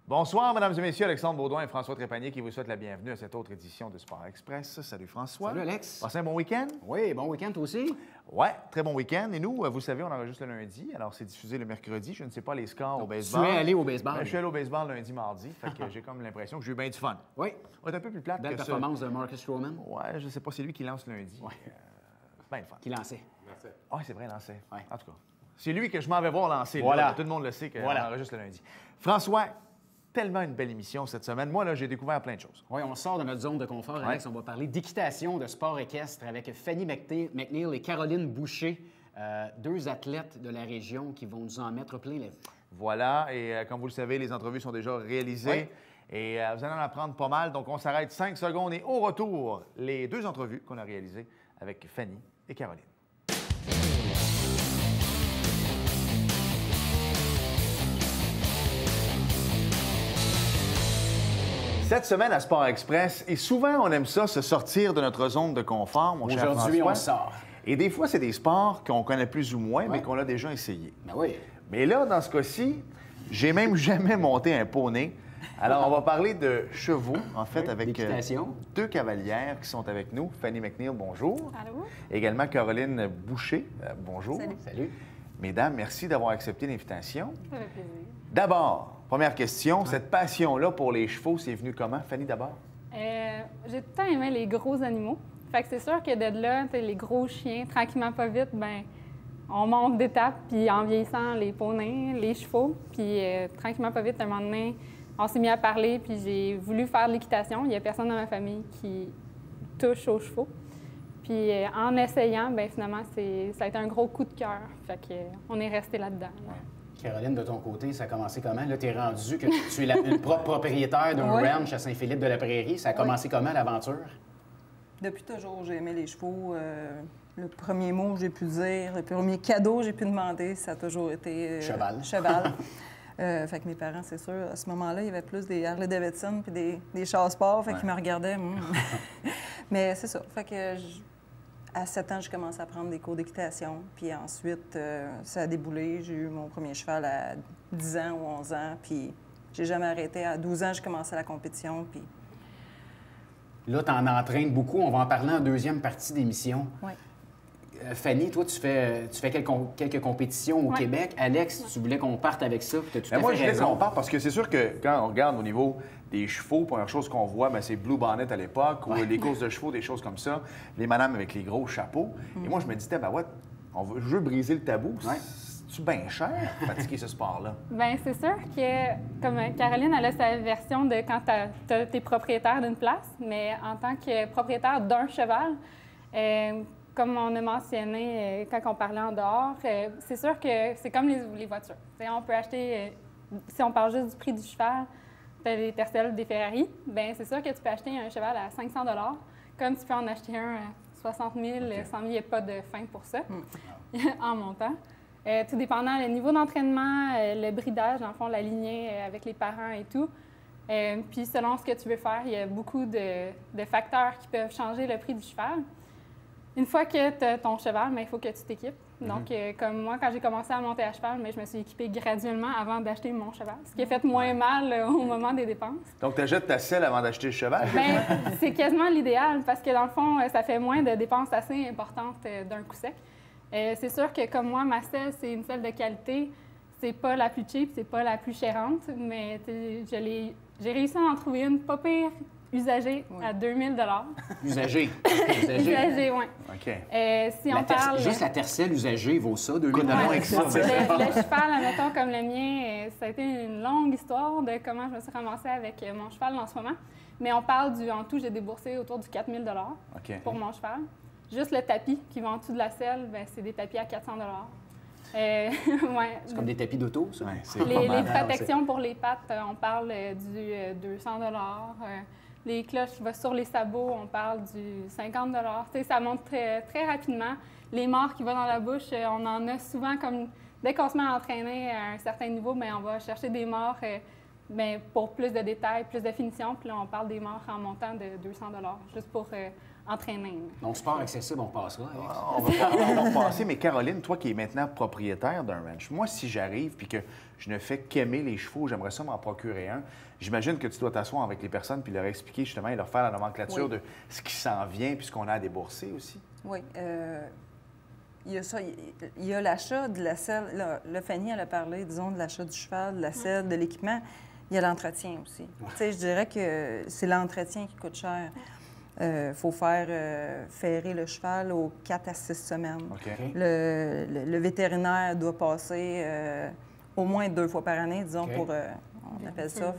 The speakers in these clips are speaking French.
Bonsoir, mesdames et messieurs. Alexandre Baudouin et François Trépanier qui vous souhaitent la bienvenue à cette autre édition de Sport Express. Salut François. Salut Alex. Passez un bon week-end? Oui, bon week-end toi aussi. Ouais, très bon week-end. Et nous, vous savez, on enregistre le lundi. Alors, c'est diffusé le mercredi. Je ne sais pas les scores au baseball. Tu es allé au baseball. Je suis allé au baseball lundi, mardi. Fait que j'ai comme l'impression que j'ai eu bien du fun. Oui. On est un peu plus plate Belle que ça. performance de Marcus Stroman. Ouais, je sais pas, c'est lui qui lance lundi. Ouais. Ben le fun. Qui lançait. Oui, c'est vrai, lancer. Ouais. En tout cas, c'est lui que je m'en vais voir lancer. Voilà. Là. Tout le monde le sait qu'on enregistre le lundi. François, tellement une belle émission cette semaine. Moi, là, j'ai découvert plein de choses. Oui, on sort de notre zone de confort, Alex. On va parler d'équitation, de sport équestre avec Fanny McNeil et Caroline Boucher, deux athlètes de la région qui vont nous en mettre plein la vue. Voilà, et comme vous le savez, les entrevues sont déjà réalisées. Oui. Et vous allez en apprendre pas mal. Donc, on s'arrête 5 secondes et au retour, les deux entrevues qu'on a réalisées avec Fanny et Caroline. Cette semaine à Sport Express, et souvent on aime ça, se sortir de notre zone de confort, mon cher François. Aujourd'hui, on sort. Et des fois, c'est des sports qu'on connaît plus ou moins, mais qu'on a déjà essayé. Ben oui. Mais là, dans ce cas-ci, j'ai même jamais monté un poney. Alors, on va parler de chevaux, en fait, avec deux cavalières qui sont avec nous. Fanny McNeil, bonjour. Allô. Également Caroline Boucher, bonjour. Salut. Salut. Mesdames, merci d'avoir accepté l'invitation. Ça fait plaisir. D'abord, première question, cette passion-là pour les chevaux, c'est venu comment? Fanny, d'abord? J'ai tout le temps aimé les gros animaux. Fait que c'est sûr que de là, les gros chiens, tranquillement pas vite, ben on monte d'étapes, puis en vieillissant, les poneys, les chevaux, puis tranquillement pas vite, un moment donné, on s'est mis à parler, puis j'ai voulu faire de l'équitation. Il n'y a personne dans ma famille qui touche aux chevaux. Puis en essayant, bien finalement, ça a été un gros coup de cœur. Fait qu'on est resté là-dedans. Là. Caroline, de ton côté, ça a commencé comment? Là, tu es rendu que tu es une propre propriétaire d'un ranch à Saint-Philippe-de-la-Prairie. Ça a commencé comment, l'aventure? Depuis toujours, j'ai aimé les chevaux. Le premier mot que j'ai pu dire, le premier cadeau que j'ai pu demander, ça a toujours été... cheval. Cheval. Fait que mes parents, c'est sûr, à ce moment-là, il y avait plus des Harley-Davidson puis des chars-sports. Fait qu'ils me regardaient. Mais c'est ça. Fait que à 7 ans, j'ai commencé à prendre des cours d'équitation. Puis ensuite, ça a déboulé. J'ai eu mon premier cheval à 10 ans ou 11 ans. Puis j'ai jamais arrêté. À 12 ans, j'ai commencé la compétition. Puis... Là, tu en entraînes beaucoup. On va en parler en deuxième partie d'émission. Oui. Fanny, toi, tu fais quelques compétitions au Québec. Alex, tu voulais qu'on parte avec ça. Tu as tout à fait moi, je voulais raison. qu'on parte parce que c'est sûr que quand on regarde au niveau des chevaux, première chose qu'on voit, c'est Blue Bonnet à l'époque, ou les courses de chevaux, des choses comme ça, les madames avec les gros chapeaux. Et moi, je me disais, je veux briser le tabou. C'est-tu bien cher, pratiquer ce sport-là? Bien, c'est sûr que, comme Caroline, elle a sa version de quand tu es propriétaire d'une place, mais en tant que propriétaire d'un cheval, comme on a mentionné quand on parlait en dehors, c'est sûr que c'est comme les voitures. T'sais, on peut acheter, si on parle juste du prix du cheval, tu as des Tercel, des Ferrari, bien c'est sûr que tu peux acheter un cheval à 500 $, comme tu peux en acheter un à 60 000, 100 000, il n'y a pas de fin pour ça, en montant. Tout dépendant le niveau d'entraînement, le bridage, dans le fond, la lignée avec les parents et tout. Puis selon ce que tu veux faire, il y a beaucoup de facteurs qui peuvent changer le prix du cheval. Une fois que tu as ton cheval, il faut que tu t'équipes. Donc, comme moi, quand j'ai commencé à monter à cheval, je me suis équipée graduellement avant d'acheter mon cheval, ce qui a fait moins mal au moment des dépenses. Donc, tu achètes ta selle avant d'acheter le cheval? Bien, c'est quasiment l'idéal parce que, dans le fond, ça fait moins de dépenses assez importantes d'un coup sec. C'est sûr que, comme moi, ma selle, c'est une selle de qualité. C'est pas la plus cheap, c'est pas la plus chérante, mais j'ai réussi à en trouver une pas pire usagée à 2000 $. Usagée? Usagée, oui. OK. Si on parle... Juste la Tercel usagée vaut ça, 2000 $. Le cheval, admettons, comme le mien, ça a été une longue histoire de comment je me suis ramassée avec mon cheval en ce moment. Mais on parle en tout, j'ai déboursé autour du 4000 $ pour mon cheval. Juste le tapis qui va en dessous de la selle, c'est des tapis à 400 $. C'est comme des tapis d'auto, ça? Les protections pour les pattes, on parle du 200 $. Les cloches sur les sabots, on parle du 50 $. Ça monte très, très rapidement. Les morts qui vont dans la bouche, on en a souvent comme... Dès qu'on se met à entraîner à un certain niveau, bien, on va chercher des morts pour plus de détails, plus de finition. Puis là, on parle des morts en montant de 200 $, juste pour entraîner. Donc, sport accessible, on passera. Alex. On va passer, mais Caroline, toi qui es maintenant propriétaire d'un ranch, moi, si j'arrive puis que je ne fais qu'aimer les chevaux, j'aimerais ça m'en procurer un. J'imagine que tu dois t'asseoir avec les personnes puis leur expliquer justement et leur faire la nomenclature de ce qui s'en vient puis ce qu'on a à débourser aussi. Oui. Il y a ça. Il y a l'achat de la selle. Le Fanny, elle a parlé, disons, de l'achat du cheval, de la selle, de l'équipement. Il y a l'entretien aussi. Tu sais, je dirais que c'est l'entretien qui coûte cher. Il faut faire ferrer le cheval aux 4 à 6 semaines. OK. Le vétérinaire doit passer au moins 2 fois par année, disons, pour, on appelle ça,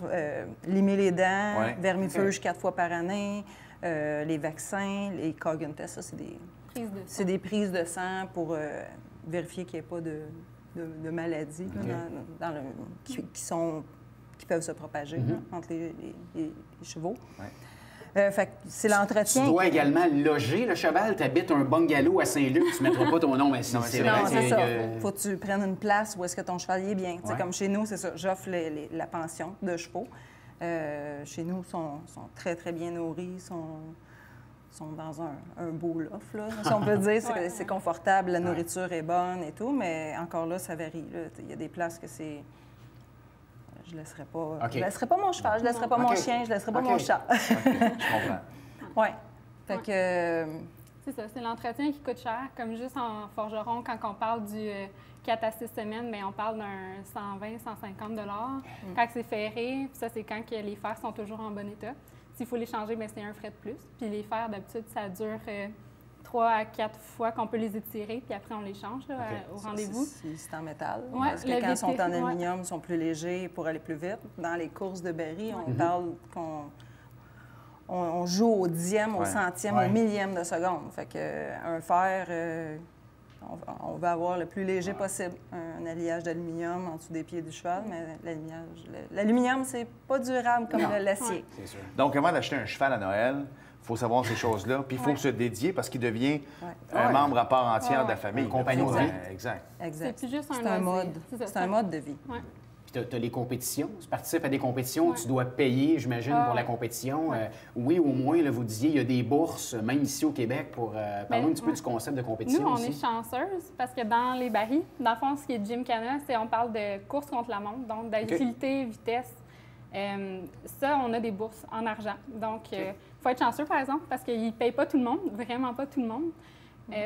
limer les dents, Ouais. vermifuge 4 fois par année, les vaccins, les Coggan tests, ça, c'est des prises de sang pour vérifier qu'il n'y ait pas de maladies là, qui peuvent se propager là, entre les chevaux. Ouais. Fait que c'est l'entretien. Tu dois également loger le cheval. Tu habites un bungalow à Saint-Luc, tu ne mettras pas ton nom assis. Non, C'est Non, vrai c'est que- ça. Faut que tu prennes une place où est-ce que ton cheval y est bien. Tu sais, Ouais. comme chez nous, c'est ça. J'offre la pension de chevaux. Chez nous, ils sont très, très bien nourris, sont dans un beau loft, là, si on peut dire. C'est confortable, la nourriture est bonne et tout, mais encore là, ça varie. Là. Il y a des places que c'est... Je ne laisserai pas... OK. Je laisserai pas mon cheval, je ne laisserai pas mon OK. chien, je ne laisserai pas OK. mon chat. Je comprends. Oui. Fait que... C'est ça, c'est l'entretien qui coûte cher. Comme juste en forgeron, quand on parle du 4 à 6 semaines, bien, on parle d'un 120, 150 Quand c'est ferré, puis ça, c'est quand que les fers sont toujours en bon état. S'il faut les changer, bien, c'est un frais de plus. Puis les fers, d'habitude, ça dure 3 à 4 fois qu'on peut les étirer, puis après, on les change là, au rendez-vous. C'est en métal. Ouais, parce que le quand ils sont en vétérinaire, aluminium, ils sont plus légers pour aller plus vite. Dans les courses de Berry, on parle on joue au dixième, au Ouais. centième, Ouais. au millième de seconde. Fait que un fer, on va avoir le plus léger possible. Un alliage d'aluminium en dessous des pieds du cheval, mais l'aluminium, c'est pas durable comme Non. l'acier. C'est sûr. Donc, avant d'acheter un cheval à Noël, il faut savoir ces choses-là. Puis, il faut se dédier parce qu'il devient un Ouais. membre à part entière de la Ouais. famille. Un compagnon de vie. Exact. Exact. C'est plus juste un C'est un loisir. mode. C'est ça, C'est un mode de vie. Ouais. Puis tu as les compétitions. Tu participes à des compétitions, Ouais. tu dois payer, j'imagine, pour la compétition. Oui, au moins, là, vous disiez, il y a des bourses, même ici au Québec, pour parler un petit peu ouais. du concept de compétition Nous, on aussi. est chanceuses parce que dans les barils, dans le fond, ce qui est Gymkhana, c'est on parle de course contre la montre, donc d'agilité, vitesse. Ça, on a des bourses en argent. Donc, il faut être chanceux, par exemple, parce qu'ils ne payent pas tout le monde, vraiment pas tout le monde.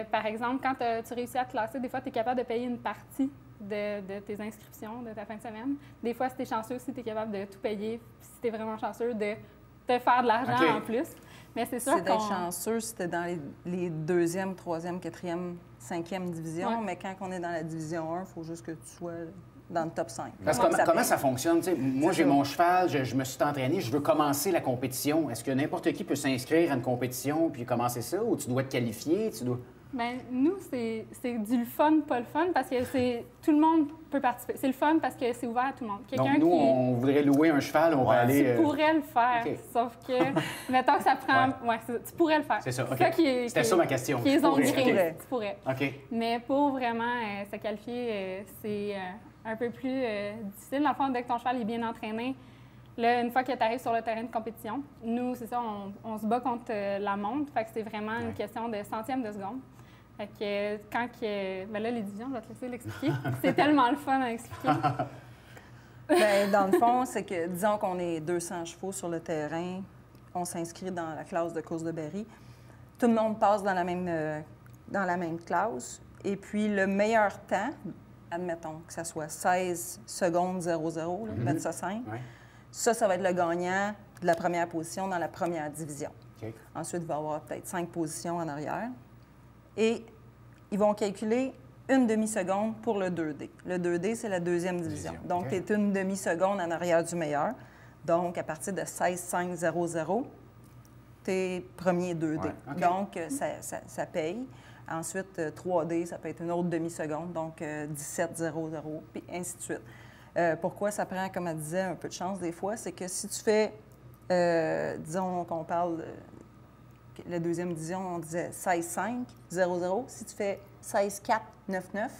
Par exemple, quand tu réussis à te classer, des fois, tu es capable de payer une partie de tes inscriptions de ta fin de semaine. Des fois, si tu es chanceux aussi, tu es capable de tout payer. Puis si tu es vraiment chanceux, de te faire de l'argent en plus. Mais c'est sûr C'est d'être qu'on... chanceux si t'es dans les deuxième, troisième, quatrième, cinquième division, Ouais. mais quand on est dans la division 1, il faut juste que tu sois dans le top 5. Parce que comment paye. ça fonctionne? Tu sais, moi, C'est j'ai ça. mon cheval, je me suis entraîné, je veux commencer la compétition. Est-ce que n'importe qui peut s'inscrire à une compétition puis commencer ça? Ou tu dois te qualifier? Bien, nous, c'est du fun, pas le fun, parce que tout le monde peut participer. C'est le fun parce que c'est ouvert à tout le monde. Donc, nous, on voudrait louer un cheval, on va aller... Tu pourrais le faire, OK. sauf que, mettons que ça prend... Ouais, tu pourrais le faire. C'est ça, OK. C'était ça ma question. Qui est Je pourrais, zone OK. Tu pourrais. OK. Mais pour vraiment se qualifier, c'est un peu plus difficile. Dans le fond, dès que ton cheval est bien entraîné, là, une fois que tu arrives sur le terrain de compétition, nous, c'est ça, on se bat contre la montre. Fait que c'est vraiment une question de centième de seconde. Fait que quand ben là, les divisions, je vais te laisser l'expliquer. C'est tellement le fun à expliquer. Bien, dans le fond, c'est que, disons qu'on est 200 chevaux sur le terrain, on s'inscrit dans la classe de course de Berry. Tout le monde passe dans la même classe. Et puis, le meilleur temps, admettons que ça soit 16 secondes 00, là, mettre ça simple, Ouais. ça va être le gagnant de la première position dans la première division. OK. Ensuite, il va y avoir peut-être 5 positions en arrière. Et ils vont calculer une demi-seconde pour le 2D. Le 2D, c'est la deuxième division. Donc, OK. tu es une demi-seconde en arrière du meilleur. Donc, à partir de 16,500, tu es premier 2D. Ouais, OK. Donc, ça paye. Ensuite, 3D, ça peut être une autre demi-seconde, donc 17,00, puis ainsi de suite. Pourquoi ça prend, comme elle disait, un peu de chance des fois, c'est que si tu fais, disons qu'on parle de la deuxième division, on disait 16,500. Si tu fais 16,499,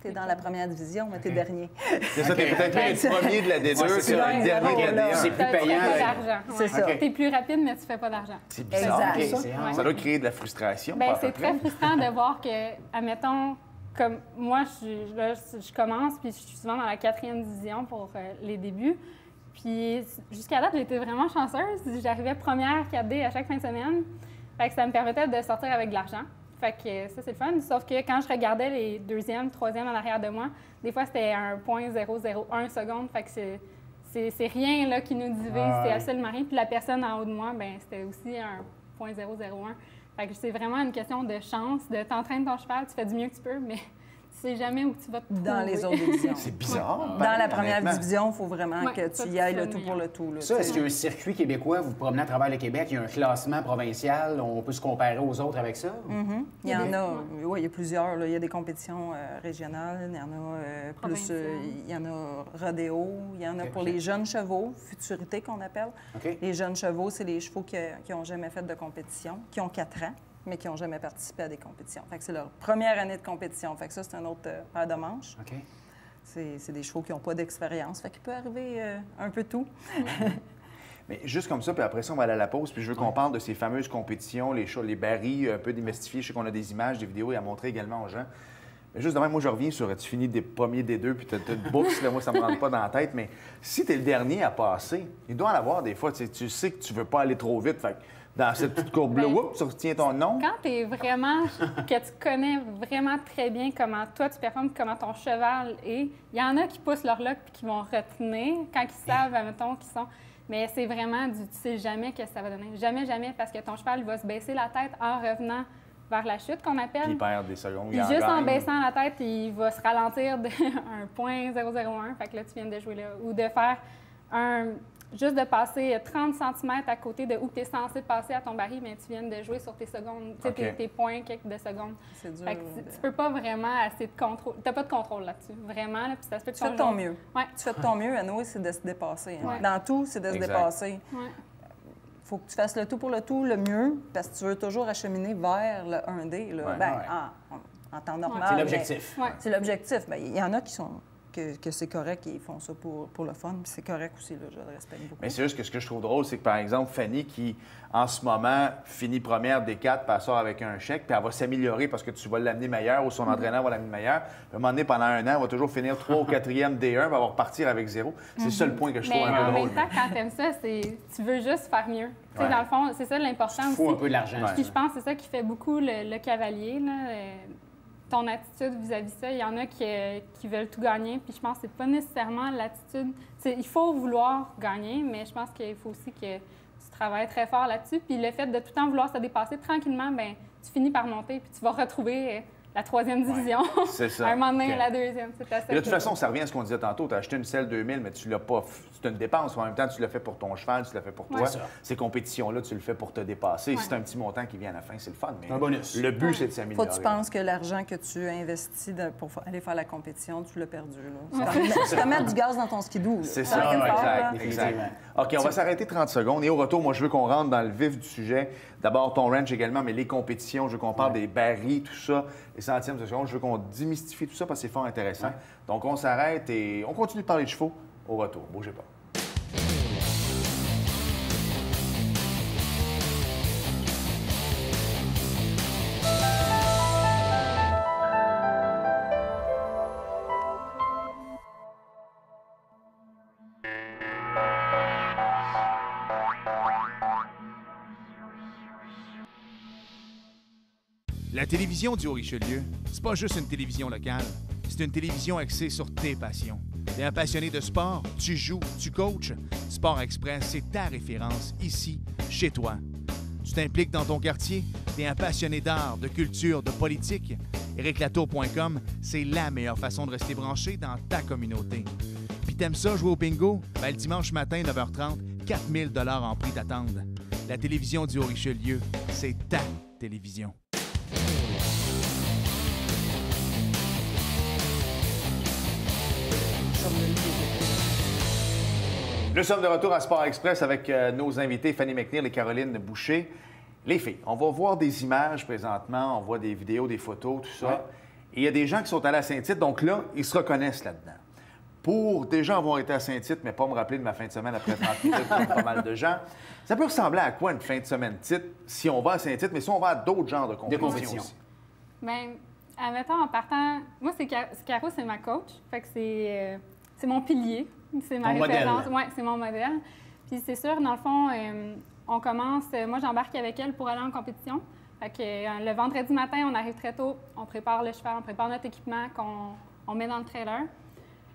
Tu es dans la première division, mais tu es dernier. C'est ça, tu es peut-être le premier de la D2, c'est le dernier de la D1. C'est plus payant. Tu fais pas d'argent. C'est ça. Tu es plus rapide, mais tu fais pas d'argent. C'est bizarre, Exact. ça. C'est Ça doit créer de la frustration. Bien, pas à peu c'est près. très frustrant de voir que, admettons, comme moi, je commence, puis je suis souvent dans la 4e division pour les débuts. Puis jusqu'à date, j'ai été vraiment chanceuse. J'arrivais première 4D à chaque fin de semaine. Fait que ça me permettait de sortir avec de l'argent. Fait que ça, c'est le fun. Sauf que quand je regardais les 2e, 3e en arrière de moi, des fois, c'était un 0.001 seconde. Fait que c'est rien là, qui nous divise. C'est absolument rien. Puis la personne en haut de moi, ben c'était aussi un 0.001. Fait que c'est vraiment une question de chance, de t'entraîner ton cheval. Tu fais du mieux que tu peux, mais tu sais jamais où tu vas te trouver. Dans les autres divisions. C'est bizarre. Dans la première honnêtement. division, il faut vraiment Ouais, que ça, tu y c'est ailles ça le le tout pour le tout. Là, Ça, est-ce tu sais. qu'il y a un circuit québécois, vous promenez à travers le Québec, il y a un classement provincial, on peut se comparer aux autres avec ça? Il y en a, oui, il y a plusieurs. Là. Il y a des compétitions régionales, il y en a plus, il y en a rodéo, il y en a pour les jeunes chevaux, futurité qu'on appelle. OK. Les jeunes chevaux, c'est les chevaux qui n'ont jamais fait de compétition, qui ont 4 ans, mais qui n'ont jamais participé à des compétitions. Fait que c'est leur première année de compétition. Fait que ça, c'est un autre paire de manches. OK. C'est des chevaux qui n'ont pas d'expérience. Fait qu'il peut arriver un peu tout. Mais juste comme ça, puis après ça, on va aller à la pause. Puis je veux qu'on parle de ces fameuses compétitions, les barils un peu démystifiés. Je sais qu'on a des images, des vidéos à montrer également aux gens. Mais juste demain, moi, je reviens sur tu finis des premiers des deux, puis tu as une bourse, là, moi, ça me rentre pas dans la tête. Mais si tu es le dernier à passer, il doit en avoir des fois. Tu sais que tu veux pas aller trop vite. Fait que dans cette petite courbe-là, Ben, oups, tu retiens ton nom. Quand tu es vraiment, que tu connais vraiment très bien comment toi tu performes, comment ton cheval est, il y en a qui poussent leur lock puis qui vont retenir quand ils savent, admettons, qu'ils sont. Mais c'est vraiment tu sais jamais que ça va donner. Jamais, jamais, parce que ton cheval il va se baisser la tête en revenant vers la chute qu'on appelle. Puis il perd des secondes. Puis il juste en gagne. baissant la tête, il va se ralentir de 1.001. Fait que là, tu viens de jouer là. Ou de faire juste de passer 30 cm à côté de où tu es censé passer à ton baril, mais tu viens de jouer sur tes secondes, tu sais, OK. tes points, quelques de secondes. C'est dur. Fait que tu peux pas vraiment assez de contrôle. Tu n'as pas de contrôle là-dessus. Vraiment, là, puis ça se peut que Tu fais de ton ton jour- mieux. Ouais. Tu fais de ton mieux, Anoé, c'est de se dépasser. Hein. Ouais. Dans tout, c'est de se Exact. dépasser. Ouais. Faut que tu fasses le tout pour le tout, le mieux, parce que tu veux toujours acheminer vers le 1D. Là. Ouais. Ben, Ouais. en temps normal. C'est mais l'objectif. Ouais. C'est l'objectif. Bien, il y en a qui sont que c'est correct et ils font ça pour le fun, puis c'est correct aussi, là, je le respecte beaucoup. Mais c'est juste que ce que je trouve drôle, c'est que, par exemple, Fanny, qui, en ce moment, finit première des 4, puis elle sort avec un chèque, puis elle va s'améliorer parce que tu vas l'amener meilleure ou son entraîneur va l'amener meilleure. Puis à un moment donné, pendant un an, elle va toujours finir 3 ou 4e D1, puis elle va repartir avec 0. C'est ça le point que je trouve Mais un peu en drôle. même temps, quand tu aimes ça, tu veux juste faire mieux. Tu sais, Ouais. dans le fond, c'est ça l'important Il aussi. faut un peu de l'argent. Puis je pense que c'est ça qui fait beaucoup le cavalier, là, ton attitude vis-à-vis de ça. Il y en a qui veulent tout gagner, puis je pense que c'est pas nécessairement l'attitude. Il faut vouloir gagner, mais je pense qu'il faut aussi que tu travailles très fort là-dessus. Puis le fait de tout le temps vouloir se dépasser tranquillement, bien, tu finis par monter, puis tu vas retrouver la 3e division. C'est ça. À un moment donné, OK. la 2e. C'est assez Et de toute cool. façon, ça revient à ce qu'on disait tantôt. Tu as acheté une selle 2000, mais tu l'as pas. C'est une dépense. En même temps, tu l'as fait pour ton cheval, tu l'as fait pour toi. Ouais. C'est ça. Ces compétitions-là, tu le fais pour te dépasser. Ouais. Si c'est un petit montant qui vient à la fin, c'est le fun. Mais Un bonus. Le but, c'est de Faut s'améliorer. que tu penses que l'argent que tu investis pour aller faire la compétition, tu l'as perdu. Là. C'est comme mettre du gaz dans ton skidoo. là. C'est Ça ça, a quelque part, là. exact, Définitivement. exact. OK, on va s'arrêter 30 secondes. Et au retour, moi, je veux qu'on rentre dans le vif du sujet. D'abord, ton ranch également, mais les compétitions. Je veux qu'on parle des barils, tout ça, les centièmes de seconde. Je veux qu'on démystifie tout ça parce que c'est fort intéressant. Ouais. Donc, on s'arrête et on continue de parler de chevaux au retour. Bougez pas. La télévision du Haut-Richelieu, c'est pas juste une télévision locale, c'est une télévision axée sur tes passions. T'es un passionné de sport, tu joues, tu coaches. Sport Express, c'est ta référence ici, chez toi. Tu t'impliques dans ton quartier, t'es un passionné d'art, de culture, de politique. ériclatour.com, c'est la meilleure façon de rester branché dans ta communauté. Puis t'aimes ça jouer au bingo? Ben, le dimanche matin, 9h30, 4000 $ en prix t'attendent. La télévision du Haut-Richelieu, c'est ta télévision. Nous sommes de retour à Sport Express avec nos invités Fanny McNeil et Caroline Boucher. Les filles, on va voir des images présentement, on voit des vidéos, des photos, tout ça. Ouais. Et il y a des gens qui sont allés à Saint-Tite, donc là, ils se reconnaissent là-dedans. Pour déjà avoir été à Saint-Tite, mais pas me rappeler de ma fin de semaine après 30 minutes, comme pas mal de gens, ça peut ressembler à quoi une fin de semaine titre si on va à Saint-Tite, mais si on va à d'autres genres de compétitions aussi? Bien, admettons, en partant, moi, Caro, c'est ma coach. Fait que c'est mon pilier. C'est ma référence. Oui, c'est mon modèle. Puis c'est sûr, dans le fond, on commence, moi, j'embarque avec elle pour aller en compétition. Fait que le vendredi matin, on arrive très tôt, on prépare le cheval, on prépare notre équipement qu'on met dans le trailer.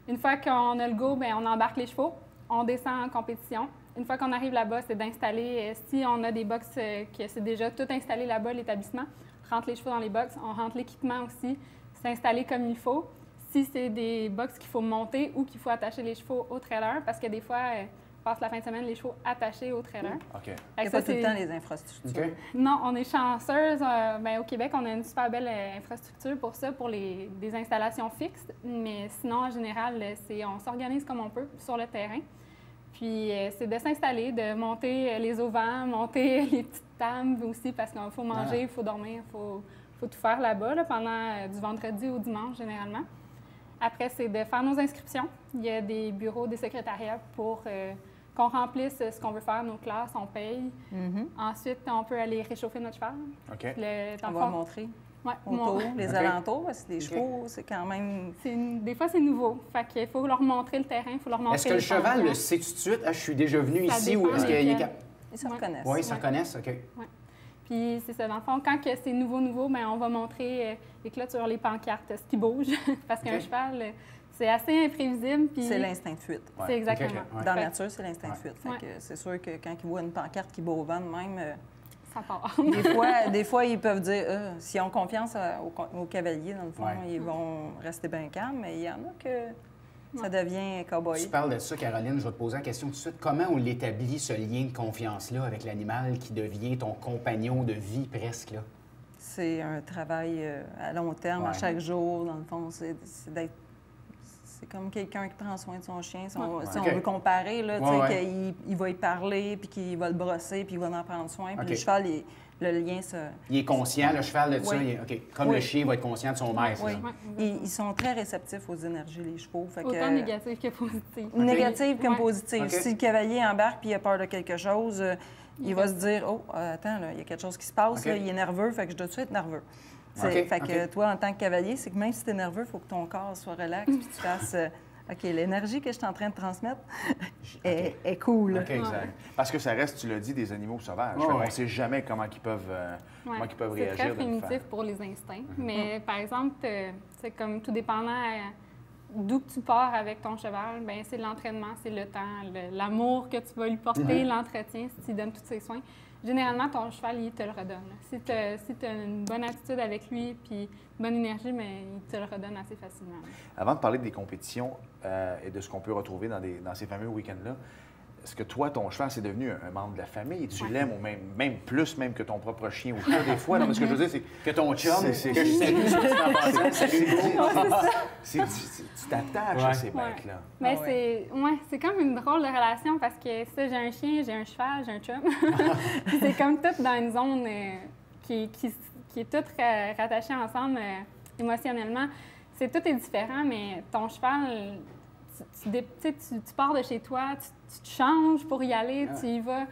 Une fois qu'on a le go, bien, on embarque les chevaux, on descend en compétition. Une fois qu'on arrive là-bas, c'est d'installer, si on a des box que c'est déjà tout installé là-bas, l'établissement, rentre les chevaux dans les box, on rentre l'équipement aussi, c'est installé comme il faut. Si c'est des box qu'il faut monter ou qu'il faut attacher les chevaux au trailer, parce que des fois, on passe la fin de semaine les chevaux attachés au trailer. OK. Il n'y a pas tout le temps les infrastructures. OK. Non, on est chanceuse. Bien, au Québec, on a une super belle infrastructure pour ça, pour des installations fixes. Mais sinon, en général, on s'organise comme on peut sur le terrain. Puis, c'est de s'installer, de monter les auvents, monter les petites tables aussi, parce qu'il faut manger, il faut dormir, il faut tout faire là-bas pendant du vendredi au dimanche, généralement. Après, c'est de faire nos inscriptions. Il y a des bureaux, des secrétariats pour qu'on remplisse ce qu'on veut faire, nos classes, on paye. Ensuite, on peut aller réchauffer notre cheval. OK. On va montrer autour, les alentours, parce que les chevaux, c'est quand même... Des fois, c'est nouveau. Fait qu'il faut leur montrer le terrain, il faut leur montrer. Est-ce que le cheval le sait tout de suite? Ah, je suis déjà venu ici ou est-ce qu'il est... Ils se reconnaissent. Oui, ils se reconnaissent, OK. Oui. Puis c'est ça, dans le fond, quand c'est nouveau, bien, on va montrer les clôtures, les pancartes, ce qui bouge. Parce qu'un cheval, c'est assez imprévisible. Puis... C'est l'instinct de fuite. Ouais. C'est exactement. Ouais. Dans la nature, c'est l'instinct de fuite. Fait que c'est sûr que quand ils voient une pancarte qui bat au vent de même... ça part. des fois, ils peuvent dire, s'ils ont confiance aux cavaliers, dans le fond, ils vont rester bien calmes, mais il y en a que ça devient cow-boy. Tu parles de ça, Caroline, je vais te poser la question tout de suite. Comment on l'établit, ce lien de confiance-là avec l'animal qui devient ton compagnon de vie presque, là? C'est un travail à long terme, à chaque jour, dans le fond. C'est comme quelqu'un qui prend soin de son chien. Si on veut comparer, là, qu'il va y parler, puis qu'il va le brosser, puis il va en prendre soin. Puis le cheval, le lien, ça... Il est conscient, le cheval, de ça. Comme le chien va être conscient de son maître. Oui. Ils sont très réceptifs aux énergies, les chevaux. Fait autant négatives que positives. Négatives comme positives. Si le cavalier embarque puis il a peur de quelque chose, il va se dire, « Oh, attends, il y a quelque chose qui se passe, là, il est nerveux, fait que je dois-tu être nerveux. » Fait que toi, en tant que cavalier, c'est que même si tu es nerveux, il faut que ton corps soit relax puis tu fasses OK, l'énergie que je suis en train de transmettre est cool. OK, exact. Parce que ça reste, tu l'as dit, des animaux sauvages. On ne sait jamais comment ils peuvent réagir. C'est très primitif pour les instincts. Mais par exemple, c'est comme tout dépendant d'où tu pars avec ton cheval, bien, c'est l'entraînement, c'est le temps, l'amour que tu vas lui porter, l'entretien, si tu lui donnes tous ses soins. Généralement, ton cheval, il te le redonne. Si tu as une bonne attitude avec lui puis une bonne énergie, mais il te le redonne assez facilement. Avant de parler des compétitions et de ce qu'on peut retrouver dans ces fameux week-ends-là, est-ce que toi, ton cheval, c'est devenu un membre de la famille et tu l'aimes même plus même que ton propre chien ou chat des fois? Non, mais ce que je veux dire, c'est que ton chum, que tu t'attaches à ces bêtes-là. Mais c'est comme une drôle de relation parce que ça, j'ai un chien, j'ai un cheval, j'ai un chum. C'est comme tout dans une zone qui est toute rattachée ensemble émotionnellement. Tout est différent, mais ton cheval... Tu pars de chez toi, tu te changes pour y aller, tu y vas.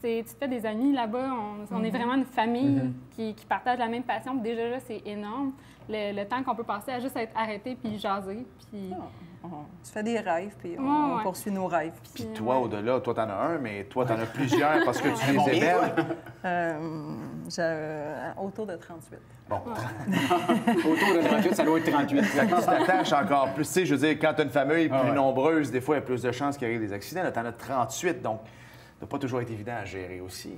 Tu te fais des amis là-bas. On est vraiment une famille qui partage la même passion. Puis déjà là, c'est énorme. Le temps qu'on peut passer à juste être arrêté puis jaser. Puis... Tu fais des rêves, puis on poursuit nos rêves. Puis toi, au-delà, toi, t'en as un, mais toi, t'en as plusieurs parce que tu les aimes. Autour de 38. Bon. Autour de 38, ça doit être 38. Tu t'attaches encore plus. Tu sais, je veux dire, quand tu as une famille plus nombreuse, des fois, il y a plus de chances qu'il y ait des accidents. Là, t'en as 38, donc ça ne doit pas toujours être évident à gérer aussi.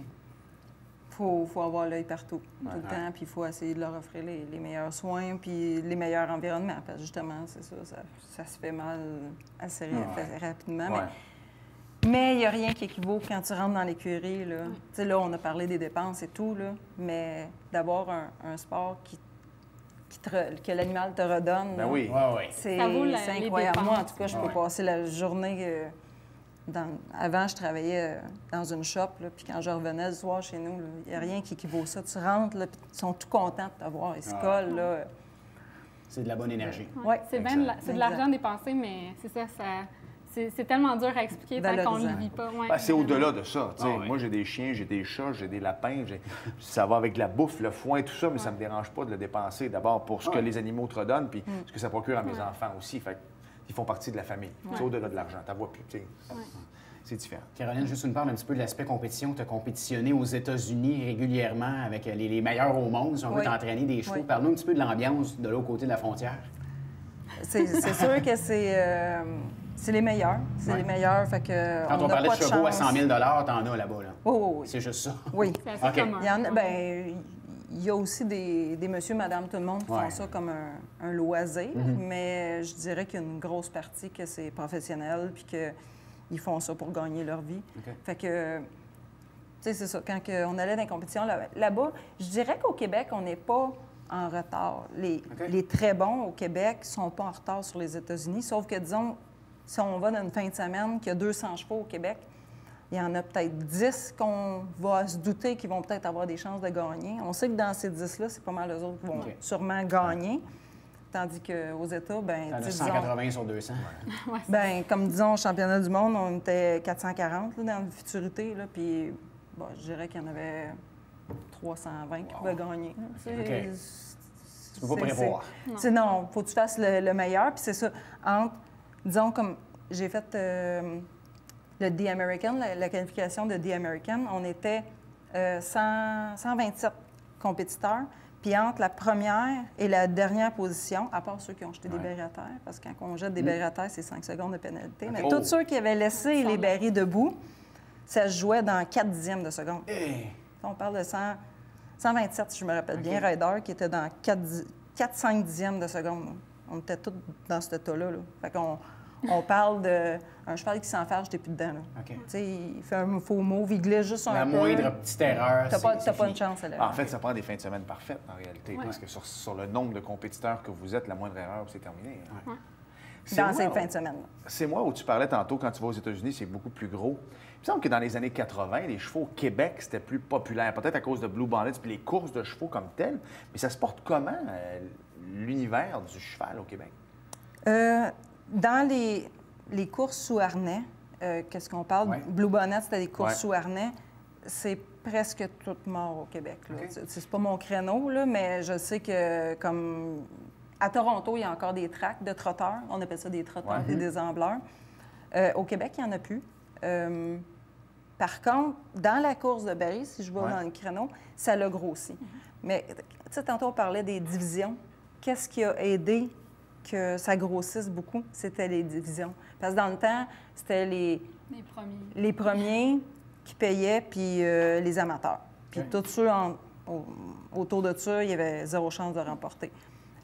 Il faut avoir l'œil partout, tout le temps, puis il faut essayer de leur offrir les meilleurs soins, puis les meilleurs environnements. Parce que justement, c'est ça se fait mal assez rapidement. Mais il n'y a rien qui équivaut quand tu rentres dans l'écurie. Tu sais, là, on a parlé des dépenses et tout, là, mais d'avoir un sport que l'animal te redonne, c'est incroyable. Moi, en tout cas, je peux passer la journée... Avant, je travaillais dans une shop, puis quand je revenais le soir chez nous, il n'y a rien qui équivaut ça. Tu rentres, puis ils sont tout contents de te voir. Ils se collent. Là. C'est de la bonne énergie. Ouais. C'est de l'argent dépensé, mais c'est ça, c'est tellement dur à expliquer tant qu'on ne le vit pas. Ouais. Ben, c'est au-delà de ça. Ah ouais. Moi, j'ai des chiens, j'ai des chats, j'ai des lapins. Ça va avec la bouffe, le foin, tout ça, mais ça ne me dérange pas de le dépenser d'abord pour ce que les animaux te redonnent puis ce que ça procure à mes enfants aussi. Fait ils font partie de la famille. C'est au-delà de l'argent. Tu vois plus. C'est différent. Caroline, juste une part un petit peu de l'aspect compétition. Tu as compétitionné aux États-Unis régulièrement avec les meilleurs au monde, si on veut t'entraîner des chevaux. Parle-nous un petit peu de l'ambiance de l'autre côté de la frontière. C'est sûr que c'est les meilleurs. C'est les meilleurs. Fait que quand on parlait de chevaux à 100 000 t'en as là-bas. Là. Oui. C'est juste ça. Oui. C'est assez commun. Il y a aussi des monsieur, madame, tout le monde qui font ça comme un loisir, mais je dirais qu'il y a une grosse partie que c'est professionnel puis qu'ils font ça pour gagner leur vie. Fait que, tu sais, c'est ça. Quand on allait dans les compétitions là-bas, je dirais qu'au Québec, on n'est pas en retard. Les très bons au Québec ne sont pas en retard sur les États-Unis, sauf que, disons, si on va dans une fin de semaine qu'il y a 200 chevaux au Québec, il y en a peut-être 10 qu'on va se douter qu'ils vont peut-être avoir des chances de gagner. On sait que dans ces 10-là, c'est pas mal eux autres qui vont sûrement gagner. Tandis qu'aux États, bien, 180 sur 200. Bien, comme disons, au championnat du monde, on était 440 là, dans la futurité. Là, puis, bon, je dirais qu'il y en avait 320 qui pouvaient gagner. Tu peux pas prévoir. Non, il faut que tu fasses le meilleur. Puis c'est ça, disons, comme j'ai fait le The American, la qualification de The American, on était 127 compétiteurs. Puis entre la première et la dernière position, à part ceux qui ont jeté des barils à terre, parce que quand on jette des barils à terre, c'est 5 secondes de pénalité. Mais tous ceux qui avaient laissé les barils debout, ça se jouait dans 4 dixièmes de seconde. On parle de 127, si je me rappelle bien, Ryder, qui était dans 4-5 dixièmes de seconde. On était tous dans ce tas-là. Fait qu'on parle d'un cheval qui s'enferme, j'étais plus dedans. Tu sais, il fait un faux move, il glisse juste un peu. La moindre petite erreur, t'as pas une chance. En fait, ça prend des fins de semaine parfaites, en réalité, parce que sur le nombre de compétiteurs que vous êtes, la moindre erreur, c'est terminé. Dans cette fin de semaine. C'est moi où tu parlais tantôt, quand tu vas aux États-Unis, c'est beaucoup plus gros. Il me semble que dans les années 80, les chevaux au Québec, c'était plus populaire. Peut-être à cause de Blue Bonnets puis les courses de chevaux comme telles. Mais ça se porte comment, l'univers du cheval au Québec? Dans les courses sous harnais, qu'est-ce qu'on parle? Blue Bonnet, c'était des courses sous harnais. C'est presque tout mort au Québec. C'est pas mon créneau, là, mais je sais que, comme à Toronto, il y a encore des tracks de trotteurs. On appelle ça des trotteurs et des ambleurs. Au Québec, il n'y en a plus. Par contre, dans la course de Barry, si je vais dans le créneau, ça l'a grossi. Mais, tu sais, tantôt, on parlait des divisions. Qu'est-ce qui a aidé que ça grossisse beaucoup? C'était les divisions. Parce que dans le temps, c'était les premiers qui payaient, puis les amateurs. Puis tous ceux autour de ça, il y avait zéro chance de remporter.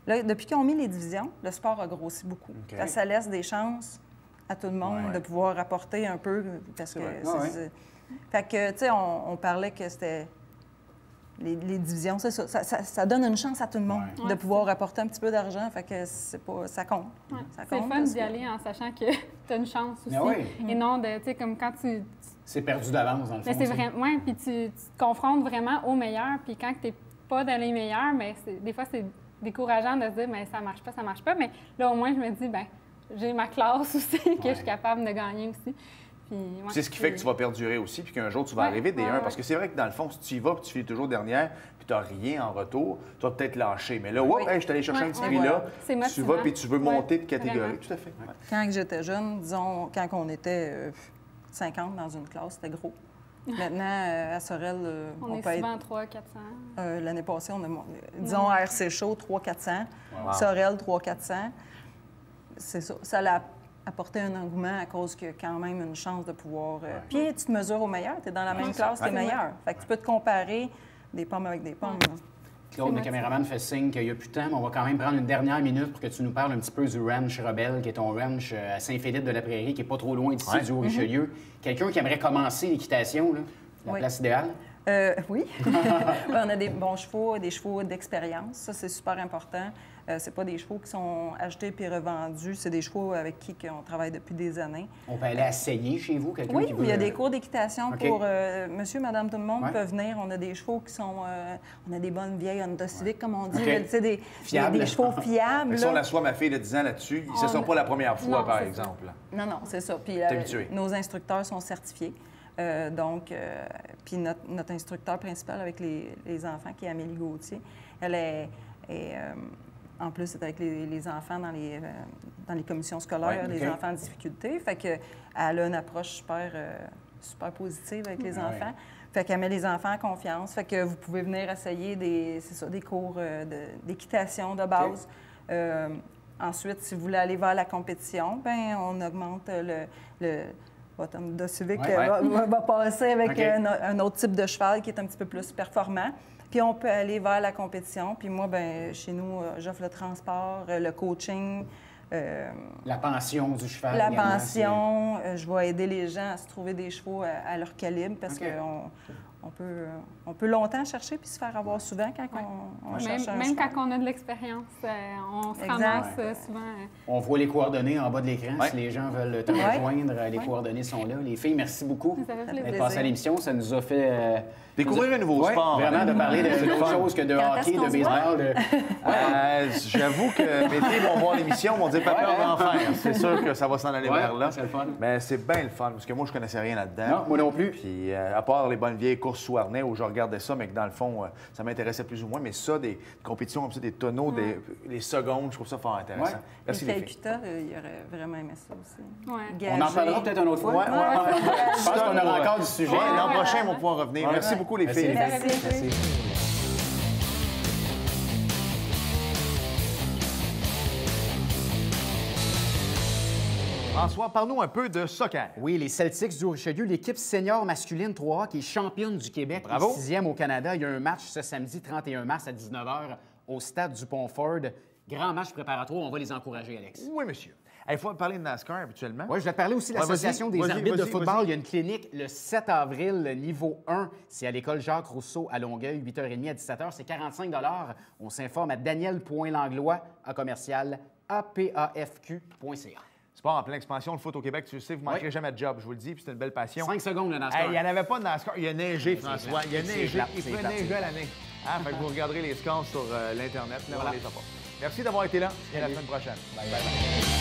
Là, depuis qu'ils ont mis les divisions, le sport a grossi beaucoup. Ça laisse des chances à tout le monde de pouvoir apporter un peu, parce que fait que, tu sais, on parlait que c'était les divisions, c'est ça. Ça donne une chance à tout le monde de pouvoir apporter un petit peu d'argent, fait que c'est pas... ça compte. C'est le fun d'y aller en sachant que tu as une chance aussi. Et non, tu sais, comme quand tu... C'est perdu d'avance, dans le fond. Mais c'est vraiment... puis tu te confrontes vraiment aux meilleurs, puis quand tu n'es pas dans les meilleurs, mais des fois, c'est décourageant de se dire, mais ça marche pas. Mais là, au moins, je me dis, ben j'ai ma classe aussi, que je suis capable de gagner aussi. Puis, c'est ce qui fait que tu vas perdurer aussi, puis qu'un jour, tu vas arriver des 1. Parce que c'est vrai que dans le fond, si tu y vas, puis tu finis toujours dernière, puis tu n'as rien en retour, tu vas peut-être lâcher. Mais là, je suis allé chercher un petit prix-là. Tu vas, puis tu veux monter de catégorie. Vraiment. Tout à fait. Quand j'étais jeune, disons, quand on était 50 dans une classe, c'était gros. Maintenant, à Sorel, on est souvent 300-400. L'année passée, on a, disons, à RC Show, 300-400. Sorel, 300-400. C'est ça. Ça l'a apporté un engouement à cause qu'il y a quand même une chance de pouvoir... Puis tu te mesures au meilleur. Tu es dans la même classe, tu es meilleur. Fait que tu peux te comparer des pommes avec des pommes. Claude, le caméraman, fait signe qu'il n'y a plus de temps, mais on va quand même prendre une dernière minute pour que tu nous parles un petit peu du ranch Rebelle, qui est ton ranch à Saint-Philippe-de-la-Prairie, qui n'est pas trop loin d'ici, du Haut-Richelieu. Quelqu'un qui aimerait commencer l'équitation, la place idéale? Oui. On a des bons chevaux, des chevaux d'expérience. Ça, c'est super important. C'est pas des chevaux qui sont achetés puis revendus. C'est des chevaux avec qui on travaille depuis des années. On peut aller essayer chez vous, quelqu'un Oui, qui veut... il y a des cours d'équitation OK. pour monsieur, madame, tout le monde Ouais. peut venir. On a des chevaux qui sont... on a des bonnes vieilles Honda Civic, comme on dit. OK. Là, tu sais, des Fiables. chevaux fiables. Si on là. assoit ma fille de 10 ans là-dessus, ce ne sera pas la première fois, Non, par c'est exemple. ça. Non, c'est ça. Puis T'es habitué. nos instructeurs sont certifiés. Puis notre instructeur principal avec les enfants, qui est Amélie Gauthier, elle est en plus, c'est avec les enfants dans les commissions scolaires, Ouais, les OK. enfants en difficulté. Fait qu'elle a une approche super positive avec les enfants. Fait qu'elle met les enfants en confiance. Fait que vous pouvez venir essayer des cours d'équitation de base. Ensuite, si vous voulez aller vers la compétition, ben on augmente votre Honda Civic va passer avec OK. un autre type de cheval qui est un petit peu plus performant. Puis on peut aller vers la compétition. Puis moi, ben chez nous, j'offre le transport, le coaching, La pension du cheval. la également, pension. Je vais aider les gens à se trouver des chevaux à leur calibre parce OK. on peut longtemps chercher puis se faire avoir souvent quand on cherche un Même cheval. quand on a de l'expérience, on se Exact. ramasse Ouais. souvent. On voit les coordonnées en bas de l'écran. Ouais. Si les gens veulent te rejoindre, les coordonnées sont là. Les filles, merci beaucoup Ça fait plaisir. d'être passées à l'émission. Ça nous a fait... Découvrir un nouveau Ouais, sport. Vraiment, de parler de C'est le d'autres fun. choses que de Quand hockey, est-ce qu'on de se voit? baseball. J'avoue que mes filles vont voir l'émission, vont dire papa, on va en faire. C'est sûr que ça va s'en aller Ouais, vers là. c'est le fun. Mais c'est bien le fun, parce que moi, je connaissais rien là-dedans. Non, moi non plus. Puis, à part les bonnes vieilles courses sous harnais où je regardais ça, mais que dans le fond, ça m'intéressait plus ou moins. Mais ça, des compétitions comme ça, des tonneaux, les secondes, je trouve ça fort intéressant. Ouais. Merci, les les filles. Calcutta, il aurait vraiment aimé ça aussi. Ouais. On en parlera peut-être une autre fois. Ouais. Je pense qu'on aura encore du sujet. Ouais, l'an Ouais. prochain, ils vont pouvoir revenir. Ouais. Merci beaucoup, les Merci, filles. les Ça fait plaisir. Merci. François, parle-nous un peu de soccer. Oui, les Celtics du Richelieu, l'équipe senior masculine 3A qui est championne du Québec, Bravo. et 6e au Canada. Il y a un match ce samedi 31 mars à 19h au stade du Pont-Ford. Grand match préparatoire. On va les encourager, Alex. Oui, monsieur. Il faut parler de NASCAR habituellement. Oui, je vais te parler aussi de Ouais, l'Association vas-y, des vas-y, arbitres de vas-y, football. vas-y. Il y a une clinique le 7 avril, niveau 1. C'est à l'école Jacques-Rousseau à Longueuil, 8h30 à 17h. C'est 45 $. On s'informe à Daniel.Langlois à commercial apafq.ca. Sport en pleine expansion, le foot au Québec, tu le sais, vous ne manquerez Oui. jamais de job, je vous le dis, puis c'est une belle passion. 5 secondes, le NASCAR. Hey, il n'y en avait pas de NASCAR, il a neigé, François. Il a C'est neigé. plate, Il c'est peut plate, neiger c'est à l'année. Hein, fait que vous regarderez les scores sur l'Internet, là, Voilà. on les a pas. Merci d'avoir été là et à la semaine prochaine. Bye, bye.